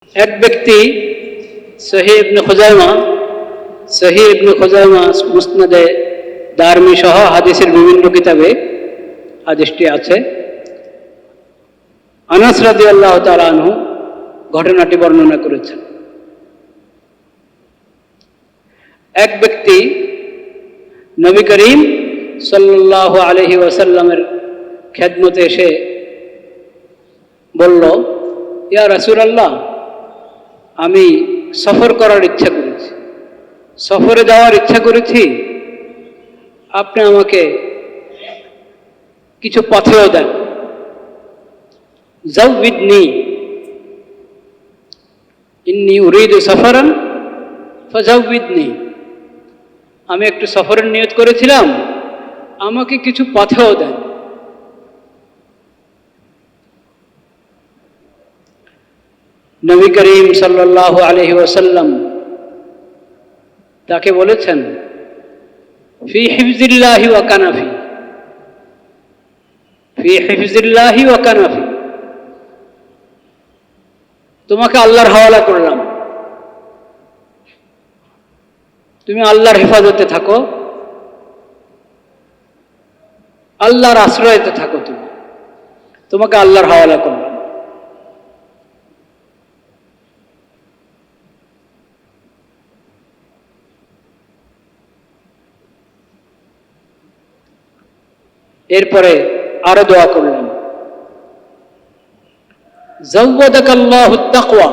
এক ব্যক্তি সহিহ ইবনে খুজাইমা মুসনাদে দারমি সহ হাদিসের বিভিন্ন কিতাবে হাদিসটি আছে। আনাস রাদিয়াল্লাহু তাআলা আনহু ঘটনাটি বর্ণনা করেছেন। এক ব্যক্তি নবী করিম সাল্লাল্লাহু আলাইহি ওয়াসাল্লামের খেদমতে এসে বলল, ইয়া রাসূলুল্লাহ, আমি সফর করার ইচ্ছা করেছি, সফরে যাওয়ার ইচ্ছা করেছি, আপনি আমাকে কিছু পথেও দেন। যাওবিদনি ইন্নী উরিদু সফরান ফাযাওবিদনি, আমি একটু সফরের নিয়ত করেছিলাম, আমাকে কিছু পথেও দেন। নবী করিম সাল্লাল্লাহু আলাইহি ওয়াসাল্লাম তাকে বলেছেন, ফি হিফজিল্লাহি ওয়া কানাফি, ফি হিফজিল্লাহি ওয়া কানাফি, তোমাকে আল্লাহর হাওয়ালা করলাম, তুমি আল্লাহর হেফাজতে থাকো, আল্লাহর আশ্রয়তে থাকো, তোমাকে আল্লাহর হাওয়ালা করলাম। এরপরে আরো দোয়া করলেন, যাওয়াদাকাল্লাহুত তাকওয়া,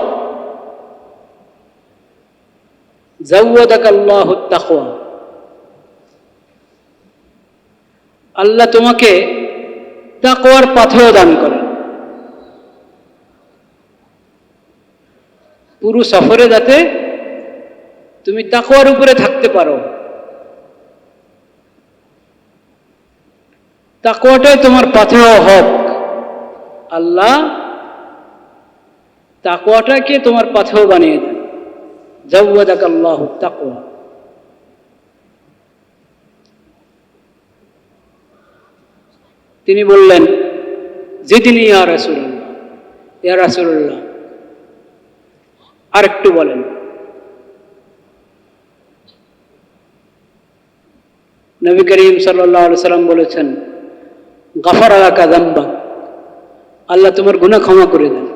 যাওয়াদাকাল্লাহুত তাকওয়া, আল্লাহ তোমাকে তাকওয়ার পথেও দান করেন। পুরো সফরে যাতে তুমি তাকওয়ার উপরে থাকতে পারো, তাকওয়াটাই তোমার পথেও হোক, আল্লাহ তাকওয়াটাকে তোমার পথেও বানিয়ে দেন। যাওয়াদাকাল্লাহুত তাকওয়া। তিনি বললেন, জিদনি ইয়া রাসূলুল্লাহ, ইয়া রাসূলুল্লাহ, আরেকটু বলেন। নবী করিম সাল্লাল্লাহু আলাইহি সাল্লাম বলেছেন, গাফারা লাকা যামবাক, আল্লাহ তোমার গুনাহ ক্ষমা করে দেন,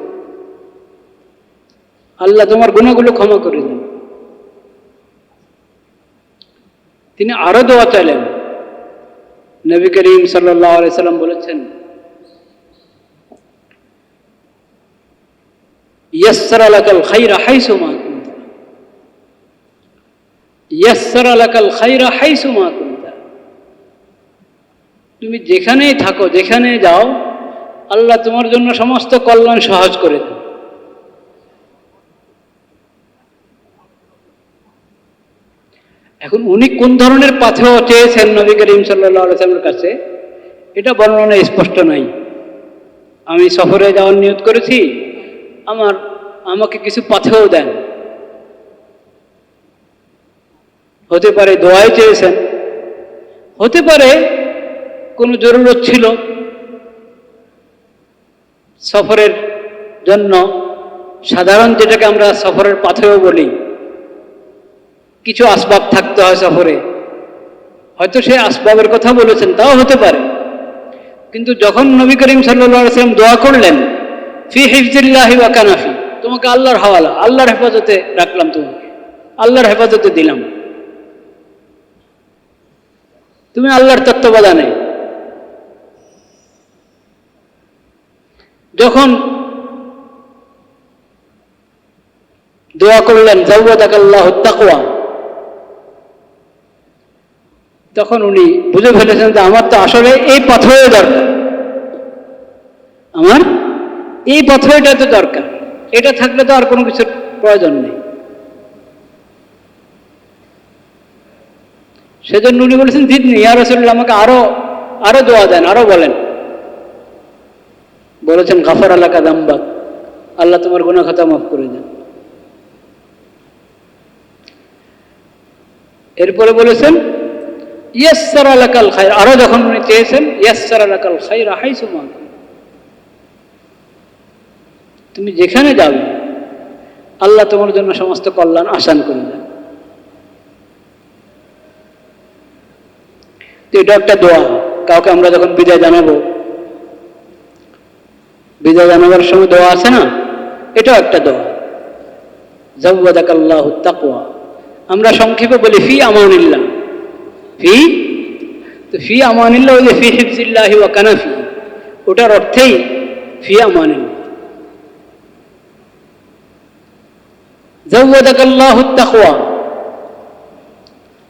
আল্লাহ তোমার গুনাহগুলো ক্ষমা করে দেন। তিনি আরো দোয়া চাইলেন। নবী করিম সাল্লাল্লাহু আলাইহি সাল্লাম বলেছেন, ইয়াসসারা লাকাল খায়রা হাইসু মা কুনতা, ইয়াসসারা লাকাল খায়রা হাইসু মা কুনতা, তুমি যেখানেই থাকো, যেখানে যাও, আল্লাহ তোমার জন্য সমস্ত কল্যাণ সহজ করে দেন। এখন উনি কোন ধরনের পাথেও চেয়েছেন নবী করিম সাল্লাল্লাহু আলাইহি ওয়াসাল্লামের কাছে, এটা বর্ণনা স্পষ্ট নাই। আমি সফরে যাওয়ার নিয়ত করেছি, আমাকে কিছু পাথেও দেন। হতে পারে দোয়াই চেয়েছেন, হতে পারে কোনো জরুরত ছিল, সফরের জন্য সাধারণ যেটাকে আমরা সফরের পাথেও বলি, কিছু আসবাব থাকতে হয় সফরে, হয়তো সেই আসবাবের কথা বলেছেন, তাও হতে পারে। কিন্তু যখন নবী করিম সাল্লাল্লাহু আলাইহি ওয়াসাল্লাম দোয়া করলেন, ফি হিফজিল্লাহি ওয়া কানাফি, তোমাকে আল্লাহর হাওয়ালা, আল্লাহর হেফাজতে রাখলাম, তোমাকে আল্লাহর হেফাজতে দিলাম, তুমি আল্লাহর তত্ত্বাবধানে। যখন দোয়া করলেন যাওয়াদাকাল্লাহুত তাকওয়া, তখন উনি বুঝে ফেলেছেন যে আমার তো আসলে এই পথেও দরকার, আমার এই পথেটা তো দরকার, এটা থাকলে তো আর কোনো কিছুর প্রয়োজন নেই। সেজন্য উনি বলেছেন, জিদনি ইয়া রাসূলুল্লাহ, আমাকে আরো দোয়া দেন, আরো বলেন। বলেছেন, গাফারা লাকা যামবাক, আল্লাহ তোমার গুনাহ খাতা মাফ করে দেন। এরপরে বলেছেন, ইয়াসসারা লাকাল খায়র, আরো যখন উনি চেয়েছেন, ইয়াসসারা লাকাল খায়রা হাইসু মা কুনতা, তুমি যেখানে যাবে আল্লাহ তোমার জন্য সমস্ত কল্যাণ আসান করে দেন। তো এটা একটা দোয়া। কাউকে আমরা যখন বিদায় জানাবো, বিদায় জানাবার সময় দোয়া আছে না, এটাও একটা দোয়া। জাওয়াদাকাল্লাহু তাকওয়া, আমরা সংক্ষেপে বলি ফি আমানিল্লাহ। ফি, তো ফি আমানিল্লাহ ওই যে ফি হিফজিল্লাহি ওয়া কানাফি, ওটার অর্থেই ফি আমানিল্লাহ। জাওয়াদাকাল্লাহু তাকওয়া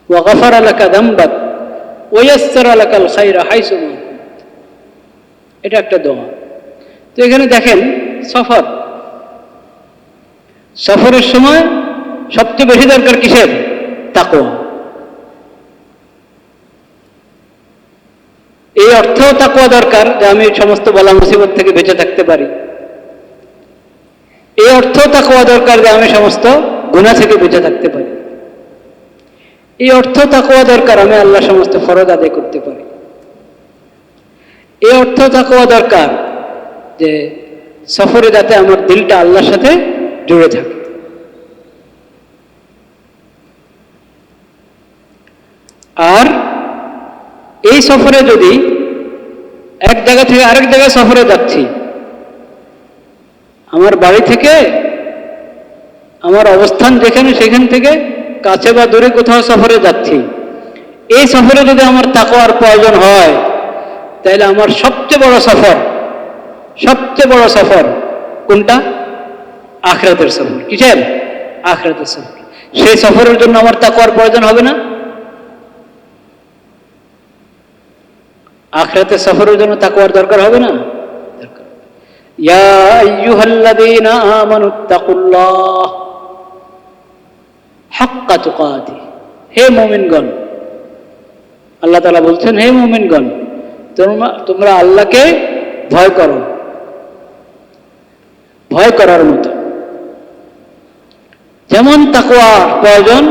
ওয়া গাফারা লাকা যামবাক ওয়া ইয়াসসারা লাকাল খায়রা হাইসু মা কুনত। এটা একটা দোয়া। তো এখানে দেখেন সফর, সফরের সময় সবচেয়ে বেশি দরকার কিসের? তাকওয়া। এই অর্থেও তাকওয়া দরকার যে আমি সমস্ত বালা মুসিবত থেকে বেঁচে থাকতে পারি। এই অর্থেও তাকওয়া দরকার যে আমি সমস্ত গুনাহ থেকে বেঁচে থাকতে পারি। এই অর্থেও তাকওয়া দরকার আমি আল্লাহ সমস্ত ফরজ আদায় করতে পারি। এই অর্থেও তাকওয়া দরকার যে সফরে যাতে আমার দিলটা আল্লাহর সাথে জুড়ে থাকে। আর এই সফরে যদি এক জায়গা থেকে আরেক জায়গায় সফরে যাচ্ছি, আমার বাড়ি থেকে আমার অবস্থান যেখানে সেখান থেকে কাছে বা দূরে কোথাও সফরে যাচ্ছি, এই সফরে যদি আমার তাকওয়ার প্রয়োজন হয়, তাহলে আমার সবচেয়ে বড় সফর, সবচেয়ে বড় সফর কোনটা? আখিরাতের সফর। কিসের? আখিরাতের সফর। সেই সফরের জন্য আমার তাকওয়ার প্রয়োজন হবে না? আখিরাতের সফরের জন্য তাকওয়ার দরকার হবে না? দরকার। ইয়া আইয়ুহাল্লাযীনা আমানুত্তাকুল্লাহ হাক্কা তুকাতিহ, হে মুমিনগণ, আল্লাহ তাআলা বলছেন হে মুমিনগণ, তোমরা আল্লাহকে ভয় করো, ভয় করার মতো। যেমন তাকওয়া প্রয়োজন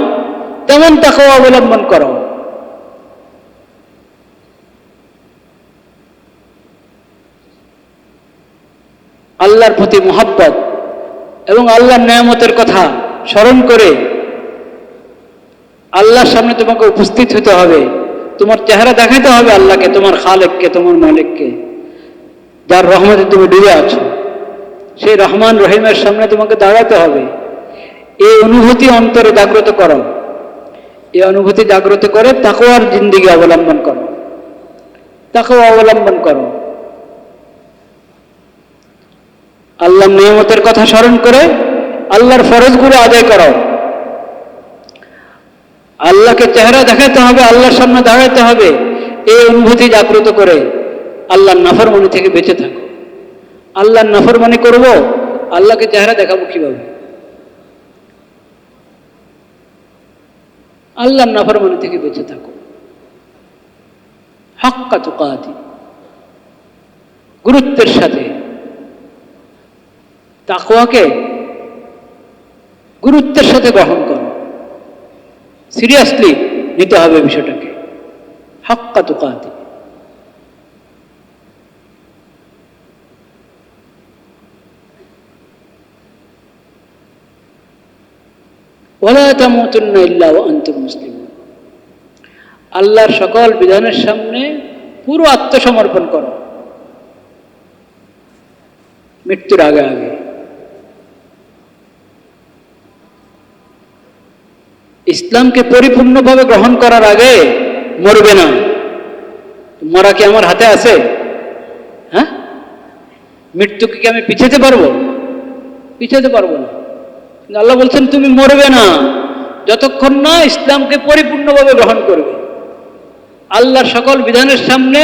তেমন তাকওয়া অবলম্বন করো। আল্লাহর প্রতি মুহাব্বত এবং আল্লাহর নেয়ামতের কথা স্মরণ করে আল্লাহর সামনে তোমাকে উপস্থিত হতে হবে। তোমার চেহারা দেখাতে হবে আল্লাহকে, তোমার খালেককে, তোমার মালিককে, যার রহমতে তুমি ডুবে আছো। সেই রহমান রহিমের সামনে তোমাকে দাঁড়াতে হবে। এই অনুভূতি অন্তরে জাগ্রত করো। এই অনুভূতি জাগ্রত করে তাকওয়ার জিন্দেগি অবলম্বন করো, তাকওয়া অবলম্বন করো। আল্লাহর নিয়ামতের কথা স্মরণ করে আল্লাহর ফরজগুলো আদায় করো। আল্লাহকে চেহারা দেখাতে হবে, আল্লাহর সামনে দাঁড়াতে হবে। এই অনুভূতি জাগ্রত করে আল্লাহর নাফরমানি থেকে বেঁচে থাকো। আল্লাহর নাফরমানি করব, আল্লাহকে চেহারা দেখাবো কিভাবে? আল্লাহর নাফরমানি থেকে বেঁচে থাকো। হাক্কা তুকাতিহ, গুরুত্বের সাথে তাকওয়াকে গুরুত্বের সাথে গ্রহণ করো। সিরিয়াসলি নিতে হবে বিষয়টাকে। হাক্কা তুকাতিহ। ওয়ালা তামুতুন্না ইল্লা ওয়া আনতুম মুসলিমুন, আল্লাহর সকল বিধানের সামনে পুরো আত্মসমর্পণ করো মৃত্যুর আগে আগে। ইসলামকে পরিপূর্ণভাবে গ্রহণ করার আগে মরবে না। মরা কি আমার হাতে আছে? হ্যাঁ, মৃত্যুকে কি আমি পিছাতে পারবো? পিছাতে পারবো না। আল্লাহ বলছেন তুমি মরবে না যতক্ষণ না ইসলামকে পরিপূর্ণভাবে গ্রহণ করবে। আল্লাহর সকল বিধানের সামনে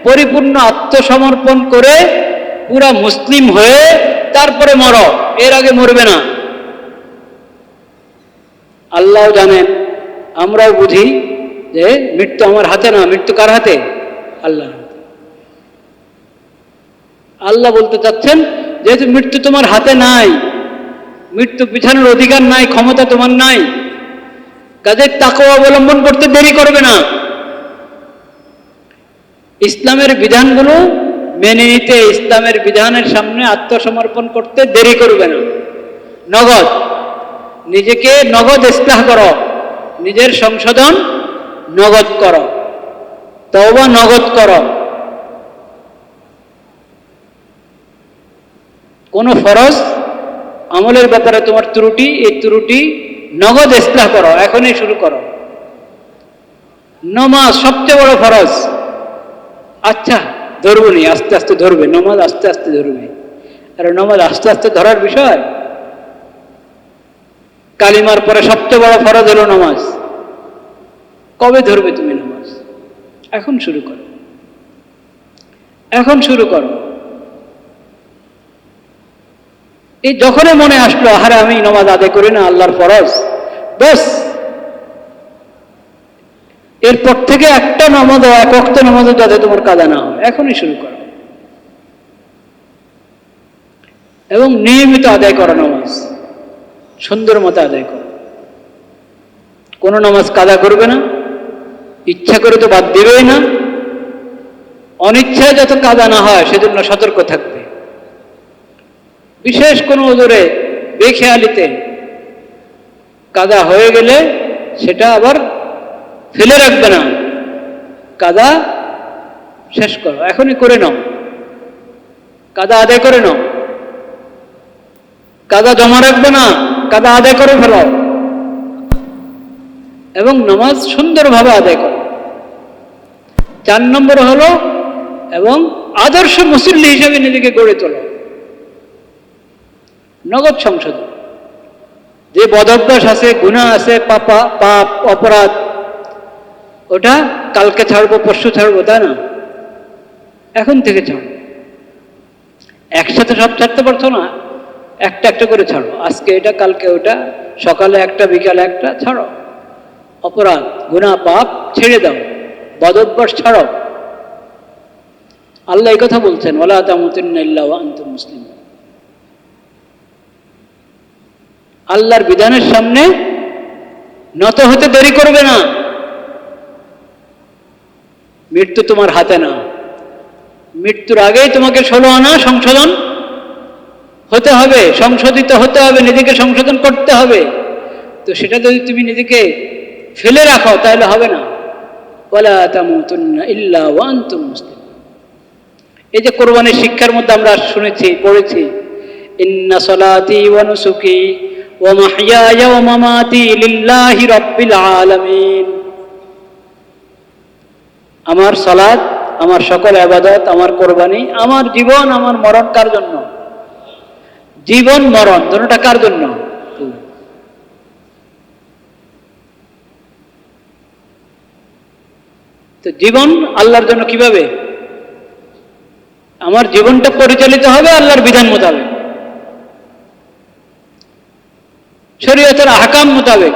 পরিপূর্ণ আত্মসমর্পণ করে পুরা মুসলিম হয়ে তারপরে মরো, এর আগে মরবে না। আল্লাহ জানেন, আমরাও বুঝি যে মৃত্যু আমার হাতে না। মৃত্যু কার হাতে? আল্লাহর হাতে। আল্লাহ বলতে চাচ্ছেন যেহেতু মৃত্যু তোমার হাতে নাই, মৃত্যু পিছানোর অধিকার নাই, ক্ষমতা তোমার নাই, কাজেই তাকওয়া অবলম্বন করতে দেরি করবে না। ইসলামের বিধানগুলো মেনে নিতে, ইসলামের বিধানের সামনে আত্মসমর্পণ করতে দেরি করবে না। নগদ নিজেকে নগদ ইসলাহ করো, নিজের সংশোধন নগদ করো, তওবা নগদ করো। কোন ফরজ আমলের ব্যাপারে তোমার ত্রুটি, এই ত্রুটি নগদ ইসলাহ করো, এখনই শুরু করো। নমাজ সবচেয়ে বড় ফরজ, আচ্ছা ধরবো নি, আস্তে আস্তে ধরবে, নমাজ আস্তে আস্তে ধরবে। আর নমাজ আস্তে আস্তে ধরার বিষয়? কালিমার পরে সবচেয়ে বড় ফরজ হলো নামাজ। কবে ধরবে তুমি নামাজ? এখন শুরু করো, এখন শুরু করো। এই যখনই মনে আসলো আরে আমি নামাজ আদায় করি না, আল্লাহর ফরজ, ব্যাস এরপর থেকে একটা নামাজও, এক ওয়াক্ত নামাজও যাতে তোমার কাজা না হয়, এখনই শুরু করো। এবং নিয়মিত আদায় করো নামাজ, সুন্দর মতো আদায় করো। কোনো নামাজ কাজা করবে না, ইচ্ছা করে তো বাদ দেবেই না, অনিচ্ছায় যত কাজা না হয় সেজন্য সতর্ক থাকবে। বিশেষ কোনো ওজরে বেখেয়ালিতে কাজা হয়ে গেলে সেটা আবার ফেলে রাখবে না, কাজা শেষ করো, এখনই করে নাও, কাজা আদায় করে নাও। কাজা জমা রাখবে না, কাজা আদায় করে ফেলাও এবং নামাজ সুন্দরভাবে আদায় করো। 4 নম্বর হলো, এবং আদর্শ মুসল্লি হিসেবে নিজেকে গড়ে তোলো, নগদ সংশোধন। যে বদভ্যাস আছে, গুনাহ আছে, পাপ অপরাধ, ওটা কালকে ছাড়বো, পরশু ছাড়বো, তাই না? এখন থেকে ছাড়ো। একসাথে সব ছাড়তে পারছো না, একটা একটা করে ছাড়ো। আজকে এটা, কালকে ওটা, সকালে একটা, বিকালে একটা, ছাড়ো। অপরাধ, গুনাহ, পাপ ছেড়ে দাও, বদভ্যাস ছাড়ো। আল্লাহ এই কথা বলছেন, ওয়ালা তামুতুন্না ইল্লা ওয়া আনতুম মুসলিমুন। আল্লাহর বিধানের সামনে নত হতে দেরি করবে না। মৃত্যু তোমার হাতে না, মৃত্যুর আগেই তোমাকে 16 আনা সংশোধন হতে হবে, সংশোধিত হতে হবে, নিজেকে সংশোধন করতে হবে। তো সেটা যদি তুমি নিজেকে ফেলে রাখো তাহলে হবে না। ওয়ালা তামুতুন্না ইল্লা ওয়া আনতুম মুসলিমুন। এই যে কোরবানির শিক্ষার মধ্যে আমরা শুনেছি, পড়েছি, ইন্না সলাতি ওয়া নুসুকি ওয়া মাহইয়ায়া ওয়া মামাতি লিল্লাহি রাব্বিল আলামিন। আমার সালাত, আমার সকল ইবাদত, আমার কোরবানি, আমার জীবন, আমার মরণ কার জন্য? জীবন মরণ দুটোটা কার জন্য? তো জীবন আল্লাহর জন্য কিভাবে? আমার জীবনটা পরিচালিত হবে আল্লাহর বিধান মোতাবেক, শরীয়তের আহকাম মোতাবেক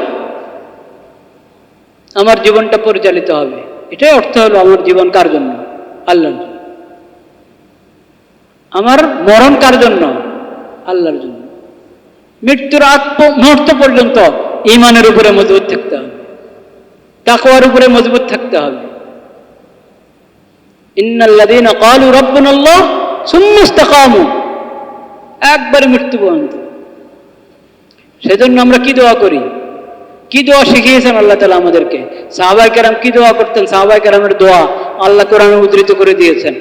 আমার জীবনটা পরিচালিত হবে। এটাই অর্থ হলো আমার জীবন কার জন্য? আল্লাহর জন্য। আমার মরণ কার জন্য? আল্লাহর জন্য। মৃত্যুর আগ মুহূর্ত পর্যন্ত ঈমানের উপরে মজবুত থাকতে হবে, তাকওয়ার উপরে মজবুত থাকতে হবে। ইন্নাল্লাযীনা ক্বালু রাব্বুনাল্লাহ সুম্মা ইসতাকামু, একবারে মৃত্যু পর্যন্ত। সেজন্য আমরা কি দোয়া করি? কি দোয়া শিখিয়েছেন আল্লাহ তাআলা আমাদেরকে? সাহাবায়ে কেরাম কি দোয়া করতেন? সাহাবায়ে কেরামের দোয়া আল্লাহ কোরআনে উদ্ধৃত করে দিয়েছেন।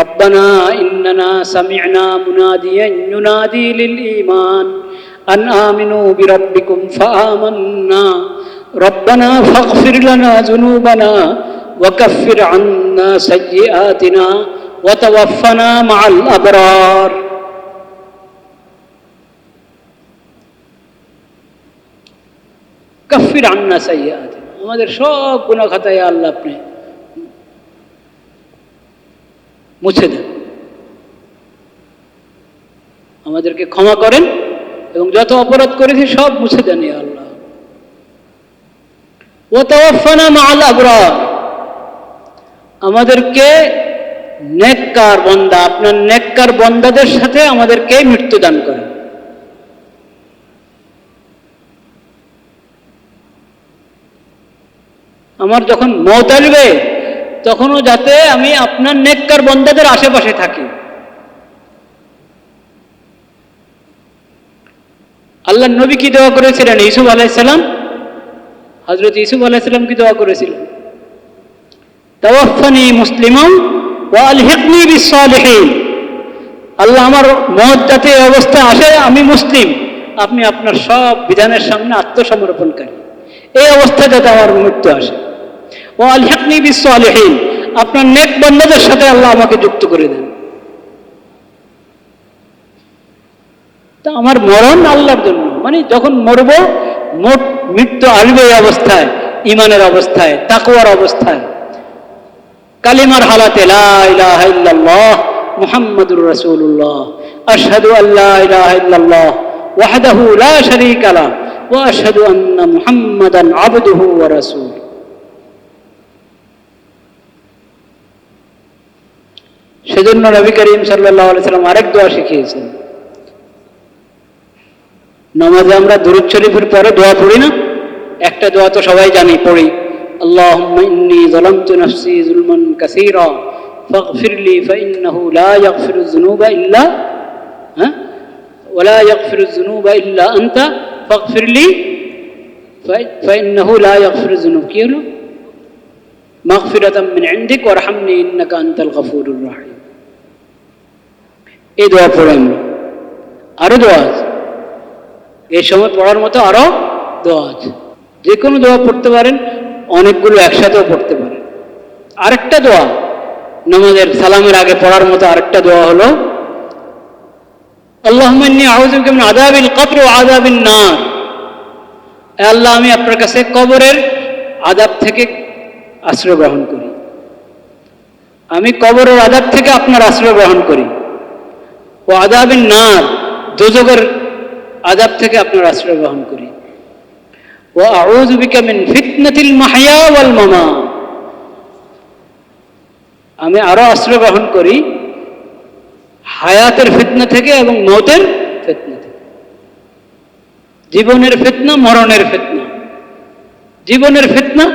রব্বানা ইন্নানা সামি'না মুনাদিয়ান ইউনাদি লিল ঈমান আন আমিনু বিরাব্বিকুম ফাআমান্না রব্বানা ফাগফির লানা যুনুবানা ওয়া কাফির আন্না সাইয়্যাতিনা ওয়া তাওয়াফফানা মা'আল আবরার। কাফির আন্না সাইয়্যাতিনা, আমাদের সব গুনাহ খাতায় আল্লাহ আপনি মুছে দেন, আমাদেরকে ক্ষমা করেন এবং যত অপরাধ করেছি সব মুছে দেন ইয়া আল্লাহ। ওয়া তাওয়াফফানা মা'আল আবরার, আমাদেরকে নেককার বান্দা, আপনার নেককার বান্দাদের সাথে আমাদেরকে মৃত্যু দান করেন। আমার যখন মওত আসবে তখনও যাতে আমি আপনার নেককার বান্দাদের আশেপাশে থাকি। আল্লাহ আল্লাহ নবী কি দোয়া করেছিলেন? ইউসুফ আলাইহিসসালাম, হযরত ইউসুফ আলাইহিসসালাম কি দোয়া করেছিলেন? তাওয়াফফানি মুসলিমান ওয়া আলহিকনি বিস-সালিহিন। আল্লাহ আমার মওত যাতে এই অবস্থায় আসে আমি মুসলিম, আপনি আপনার সব বিধানের সামনে আত্মসমর্পণকারী, এই অবস্থায় যাতে আমার মৃত্যু আসে। ওয়া আলহিকনি বিস-সালিহিন, আপনার নেক বান্দাদের সাথে আল্লাহ আমাকে যুক্ত করে দেন। তা আমার মরণ আল্লাহর জন্য, মানে যখন মরব মৃত্যু আসবে এই অবস্থায়, ঈমানের অবস্থায়, তাকওয়ার অবস্থায়, কালিমার হালাতে লা ইলাহা ইল্লাল্লাহ মুহাম্মাদুর রাসূলুল্লাহ, আশহাদু আল্লা ইলাহা ইল্লাল্লাহ ওয়াহদাহু লা শারীকা লাহু ওয়া আশহাদু আন্না মুহাম্মাদান আবদুহু ওয়া রাসূলুহু। সেজন্য নবী করিম সাল্লাল্লাহু আলাইহি সাল্লাম আরেক দোয়া শিখিয়েছেন। নামাজে আমরা দুরূদ শরীফের পরে দোয়া পড়ি না? একটা দোয়া তো সবাই জানি, পড়ি, আল্লাহুম্মা ইন্নী যালামতু নাফসি যুলমান কাসীরা ফাগফিরলি ফাইন্নাহু লা ইয়াগফিরুয যুনুবা ইল্লা ওয়া লা ইয়াগফিরুয যুনুবা ইল্লা আনতা ফাগফিরলি ফাইন্নাহু লা ইয়াগফিরুয যুনুব, কি হলো? মাগফিরাতাম মিন ইনদিক ওয়ারহামনি ইন্নাকা আনতাল গফুরুর রহিম। এই দোয়া পড়ে আমরা, আরো দোয়া আছে এই সময় পড়ার মতো, আরো দোয়া আছে। যে কোনো দোয়া পড়তে পারেন, অনেকগুলো একসাথেও পড়তে পারেন। আরেকটা দোয়া নামাজের সালামের আগে পড়ার মতো আরেকটা দোয়া হলো, আল্লাহুম্মা ইন্নী আউযু বিকা মিন আযাবিল কবর ওয়া আযাবিন নার। হে আল্লাহ, আমি আপনার কাছে কবরের আযাব থেকে আশ্রয় গ্রহণ করি, আমি কবরের আযাব থেকে আপনার আশ্রয় গ্রহণ করি, ওয়া আযাবিন নার, দোজখের আযাব থেকে আপনার আশ্রয় গ্রহণ করি, ওয়া আউযু বিকা মিন ফিতনাতিল মাহইয়া ওয়াল মামাত। আমি আরো আশ্রয় গ্রহণ করি হায়াতের ফিতনা থেকে এবং মওতের ফিতনা থেকে। জীবনের ফিতনা, মরণের ফিতনা। জীবনের ফিতনা,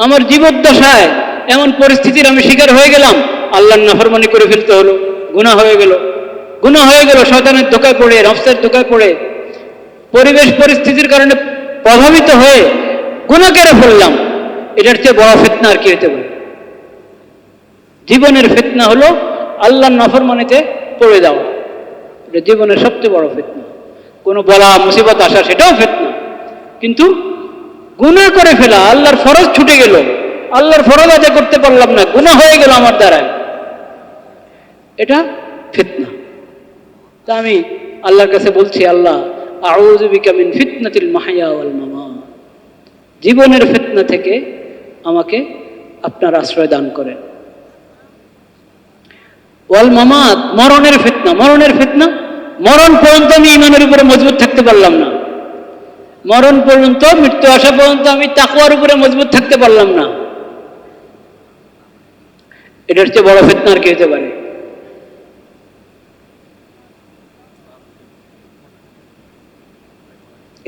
আমার জীবদ্দশায় এমন পরিস্থিতির আমি শিকার হয়ে গেলাম, আল্লাহর নাফরমানি করে ফেলতে হলো, গুনাহ হয়ে গেল, শয়তানের ধোঁকায় পড়ে, নফসের ধোঁকায় পড়ে, পরিবেশ পরিস্থিতির কারণে প্রভাবিত হয়ে গুনাহ করে ফেললাম। এটার চেয়ে বড় ফিতনা আর কি হতে পারে? জীবনের ফিতনা হলো আল্লাহর নাফরমানিতে পড়ে যাওয়া, এটা জীবনের সবচেয়ে বড় ফিতনা। কোনো বলা মুসিবত আসা, সেটাও ফিতনা। কিন্তু গুনাহ করে ফেলা, আল্লাহর ফরজ ছুটে গেল, আল্লাহর ফরজ আদায় করতে পারলাম না, গুনাহ হয়ে গেল আমার দ্বারায়, এটা ফিতনা। তা আমি আল্লাহর কাছে বলছি, আল্লাহ আউযু বিকা মিন ফিতনাতিল মাহইয়া ওয়াল মামাত, জীবনের ফিতনা থেকে আমাকে আপনার আশ্রয় দান করেন। ওয়াল মামাত, মরণের ফিতনা। মরণ পর্যন্ত আমি ঈমানের উপরে মজবুত থাকতে পারলাম না, মরণ পর্যন্ত, মৃত্যু আসা পর্যন্ত আমি তাকওয়ার উপরে মজবুত থাকতে পারলাম না। এটার চেয়ে বড় ফিতনা আর কি হতে পারে?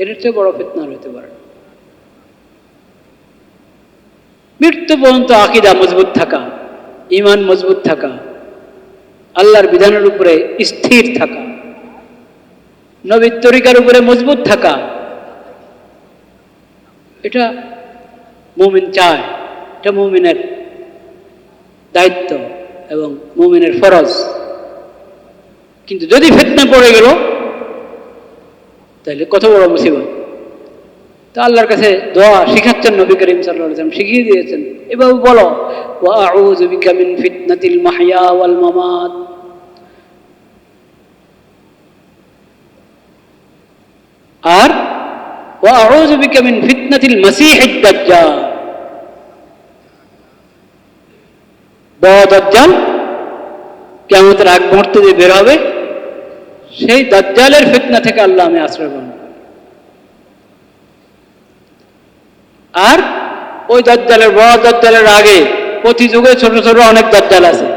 এটার চেয়ে বড় ফিতনা আর হতে পারে? মৃত্যু পর্যন্ত আকীদা মজবুত থাকা, ঈমান মজবুত থাকা, আল্লাহর বিধানের উপরে স্থির থাকা, নবীর তরিকার উপরে মজবুত থাকা, এটা মুমিন চায়, এটা মুমিনের দায়িত্ব এবং মুমিনের ফরজ। কিন্তু যদি ফিতনা পড়ে গেল, তাহলে কত বড় মুসিবত। তা আল্লাহর কাছে দোয়া শিখাচ্ছেন নবী করিম সাল্লাল্লাহু আলাইহি ওয়াসাল্লাম, শিখিয়ে দিয়েছেন, এভাবে বলো, ওয়া আউযু বিকা মিন ফিতনাতিল মাহইয়া ওয়াল মামাত। আর ওয়া আউযু বিকা মিন ফিতনাতিল মাসীহিদ দাজ্জাল, বড় দাজ্জাল কিয়ামতের আগ মুহূর্তে যে বের হবে, সেই দাজ্জালের ফিতনা থেকে আল্লাহ আমি আশ্রয় গ্রহণ করি। আর ওই দাজ্জালের, বড় দাজ্জালের আগে প্রতি যুগে ছোট ছোট অনেক দাজ্জাল আছে,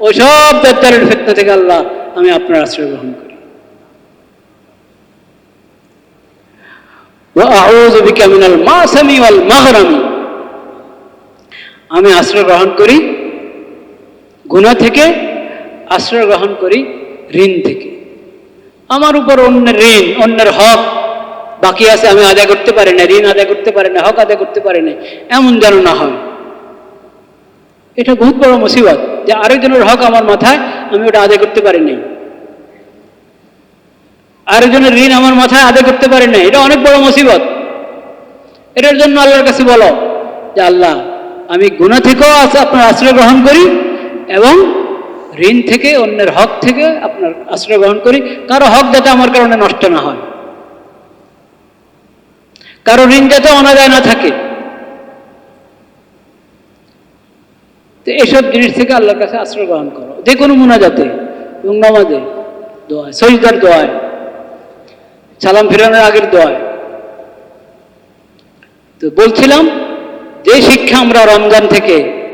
ওই সব দাজ্জালের ফিতনা থেকে আল্লাহ আমি আপনার আশ্রয় গ্রহণ করি। ওয়া আউযু বিকা মিনাল মাসামি ওয়াল মাগরামি, আমি আশ্রয় গ্রহণ করি গুনাহ থেকে, আশ্রয় গ্রহণ করি ঋণ থেকে। আমার উপর অন্যের ঋণ, অন্যের হক বাকি আছে, আমি আদায় করতে পারি না, ঋণ আদায় করতে পারি না, হক আদায় করতে পারি না, এমন যেন না হয়। এটা বহুত বড় মুসিবত যে আরেকজনের হক আমার মাথায়, আমি ওটা আদায় করতে পারি নাই, আরেকজনের ঋণ আমার মাথায় আদায় করতে পারি না, এটা অনেক বড় মুসিবত। এটার জন্য আল্লাহর কাছে বলো যে আল্লাহ, আমি গুনাহ থেকেও আপনার আশ্রয় গ্রহণ করি এবং ঋণ থেকে, অন্যের হক থেকে আপনার আশ্রয় গ্রহণ করি। কারো হক যাতে আমার কারণে নষ্ট না হয়, কারো ঋণ যাতে অনাদায় না থাকে। তো এসব জিনিস থেকে আল্লাহর কাছে আশ্রয় গ্রহণ করো, যে কোনো মুনাজাতে এবং নামাজে, দোয়া, সজদার দোয়ায়, সালাম ফিরানোর আগের দোয়ায়। তো বলছিলাম যে শিক্ষা আমরা রমজান থেকে